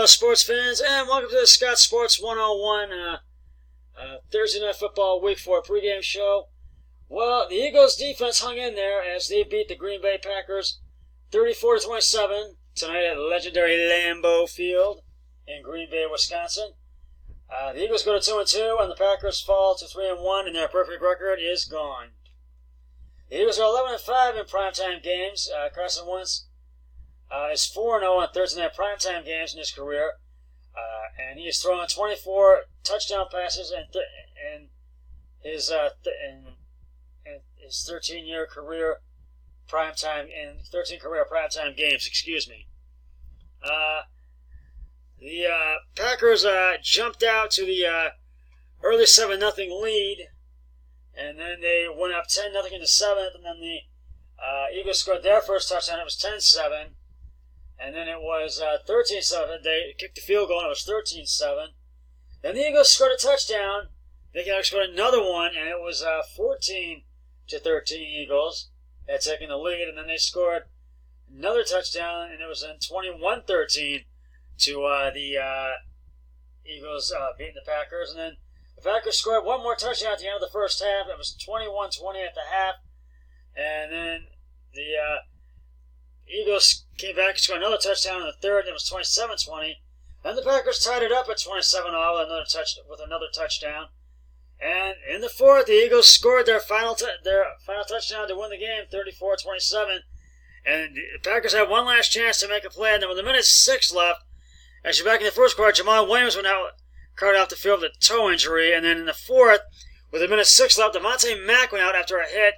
Hello, sports fans, and welcome to the Scott Sports 101 Thursday Night Football Week 4 pregame show. Well, the Eagles' defense hung in there as they beat the Green Bay Packers 34-27 tonight at legendary Lambeau Field in Green Bay, Wisconsin. The Eagles go to 2-2, and the Packers fall to 3-1, and their perfect record is gone. The Eagles are 11-5 in primetime games. Carson Wentz is 4-0 in Thursday night primetime games in his career, and he has thrown 24 touchdown passes in his 13-year career primetime in 13 career primetime games. Excuse me. The Packers jumped out to the early 7-0 lead, and then they went up 10-0 in the 7th, and then the Eagles scored their first touchdown. It was 10-7. And then it was 13-7. They kicked the field goal, and it was 13-7. Then the Eagles scored a touchdown. They actually scored another one, and it was 14-13 Eagles had taken the lead. And then they scored another touchdown, and it was then 21-13 to the Eagles beating the Packers. And then the Packers scored one more touchdown at the end of the first half. It was 21-20 at the half. And then the Eagles came back and scored another touchdown in the third, and it was 27-20. Then the Packers tied it up at 27-all with another touchdown. And in the fourth, the Eagles scored their final touchdown to win the game, 34-27. And the Packers had one last chance to make a play, and then with 1:06 left, actually back in the first quarter, Jamal Williams went out, carted off the field with a toe injury. And then in the fourth, with 1:06 left, Devontae Mack went out after a hit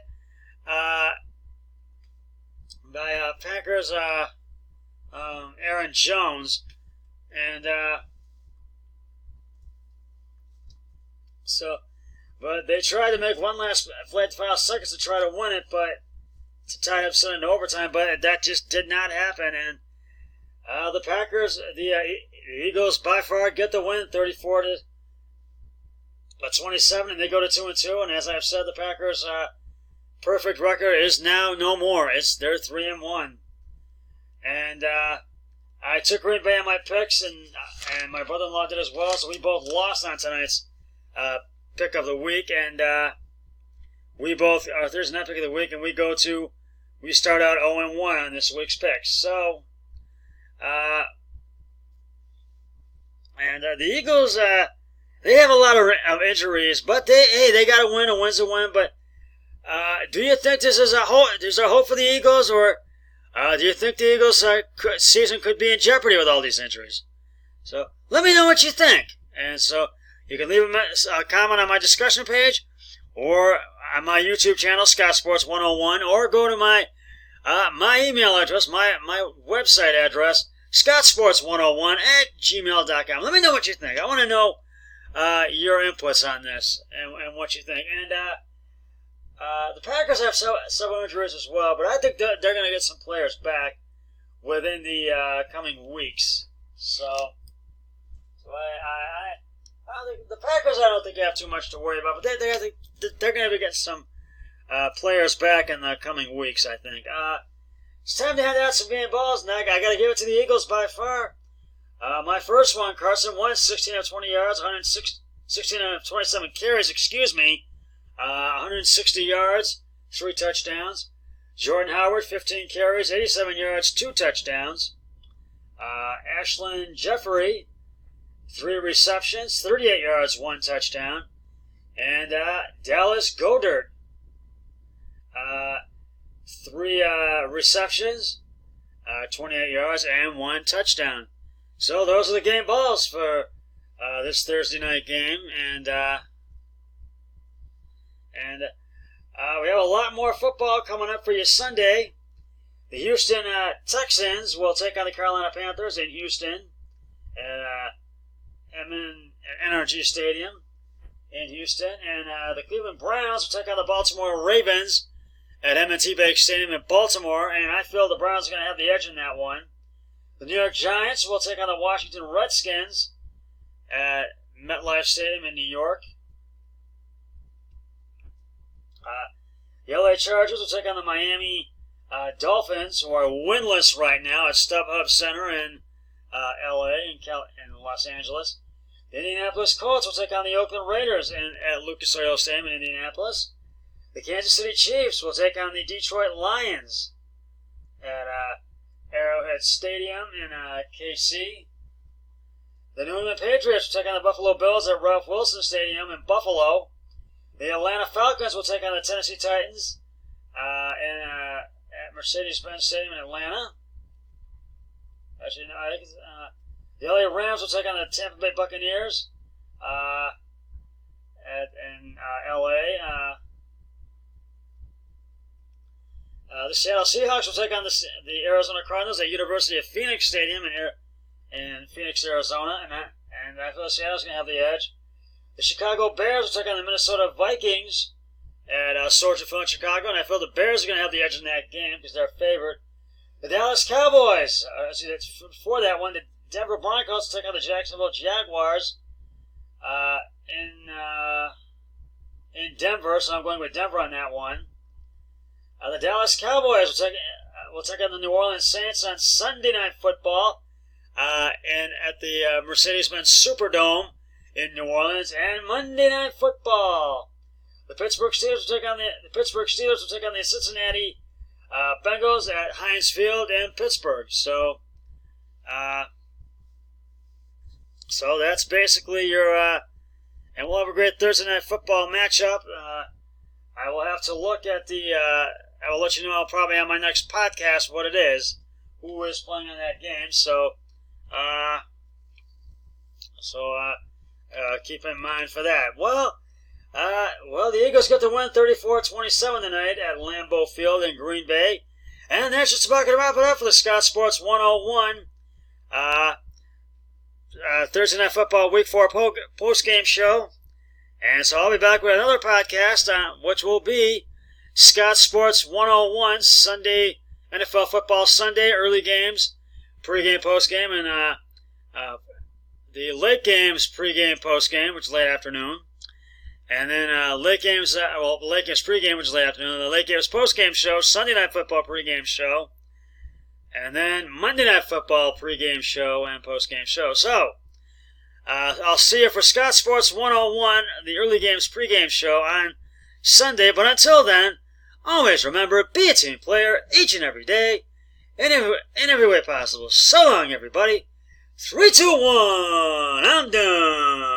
by Packers Aaron Jones, and but they tried to make one last play at the final seconds to try to win it, but to tie it up into overtime, but that just did not happen. And the Packers, the Eagles by far get the win, 34-27, and they go to 2-2. And as I've said, the Packers' perfect record is now no more. They're 3-1, and I took Green Bay on my picks, and my brother-in-law did as well. So we both lost on tonight's pick of the week, and we both our Thursday night pick of the week, and we start out 0-1 on this week's picks. So, and the Eagles, they have a lot of injuries, but they got to win. A win's a win, but. Do you think there's a hope for the Eagles, or do you think the Eagles' season could be in jeopardy with all these injuries? So let me know what you think. And so you can leave a comment on my discussion page, or on my YouTube channel, Scott Sports 101, or go to my email address, my website address, scottsports101@gmail.com. Let me know what you think. I want to know your inputs on this and what you think. And the Packers have several injuries as well, but I think they're going to get some players back within the coming weeks. So I think the Packers, I don't think they have too much to worry about, but they're going to be getting some players back in the coming weeks, I think. It's time to hand out some game balls, and I got to give it to the Eagles by far. My first one, Carson Wentz, 16 of 20 yards, 16 of 27 carries, 160 yards, 3 touchdowns. Jordan Howard, 15 carries, 87 yards, 2 touchdowns. Ashlyn Jeffrey, 3 receptions, 38 yards, 1 touchdown. And Dallas Goedert, 3 receptions, 28 yards, and 1 touchdown. So those are the game balls for this Thursday night game, and we have a lot more football coming up for you Sunday. The Houston Texans will take on the Carolina Panthers in Houston at NRG Stadium in Houston. And the Cleveland Browns will take on the Baltimore Ravens at M&T Bank Stadium in Baltimore. And I feel the Browns are going to have the edge in that one. The New York Giants will take on the Washington Redskins at MetLife Stadium in New York. The LA Chargers will take on the Miami Dolphins, who are winless right now at StubHub Center in L.A. and Los Angeles. The Indianapolis Colts will take on the Oakland Raiders at Lucas Oil Stadium in Indianapolis. The Kansas City Chiefs will take on the Detroit Lions at Arrowhead Stadium in KC. The New England Patriots will take on the Buffalo Bills at Ralph Wilson Stadium in Buffalo. The Atlanta Falcons will take on the Tennessee Titans at Mercedes-Benz Stadium in Atlanta. Actually, no, I think the LA Rams will take on the Tampa Bay Buccaneers in LA. The Seattle Seahawks will take on the Arizona Cardinals at University of Phoenix Stadium in Phoenix, Arizona, and I feel Seattle's going to have the edge. The Chicago Bears will take on the Minnesota Vikings at Soldier Field in Chicago, and I feel the Bears are going to have the edge in that game because they're favored. The Dallas Cowboys, before that one, the Denver Broncos will take on the Jacksonville Jaguars in Denver, so I'm going with Denver on that one. The Dallas Cowboys will take on the New Orleans Saints on Sunday Night Football and at the Mercedes-Benz Superdome in New Orleans, and Monday Night Football. The Pittsburgh Steelers will take on the Cincinnati Bengals at Heinz Field in Pittsburgh. So that's basically your and we'll have a great Thursday Night Football matchup. I will have to look at I will let you know probably on my next podcast what it is, who is playing in that game. So keep in mind for that. Well, the Eagles get the win 34-27 tonight at Lambeau Field in Green Bay. And that's just about going to wrap it up for the Scott Sports 101 Thursday Night Football Week 4 post-game show. And so I'll be back with another podcast, which will be Scott Sports 101 Sunday, NFL Football Sunday, early games, pregame, postgame, and the late games, pregame, postgame, which is late afternoon. And then late games pregame, which is late afternoon. The late games postgame show, Sunday Night Football pregame show. And then Monday Night Football pregame show and postgame show. So, I'll see you for Scott Sports 101, the early games pregame show on Sunday. But until then, always remember, be a team player each and every day, in every way possible. So long, everybody. 3, 2, 1, I'm done.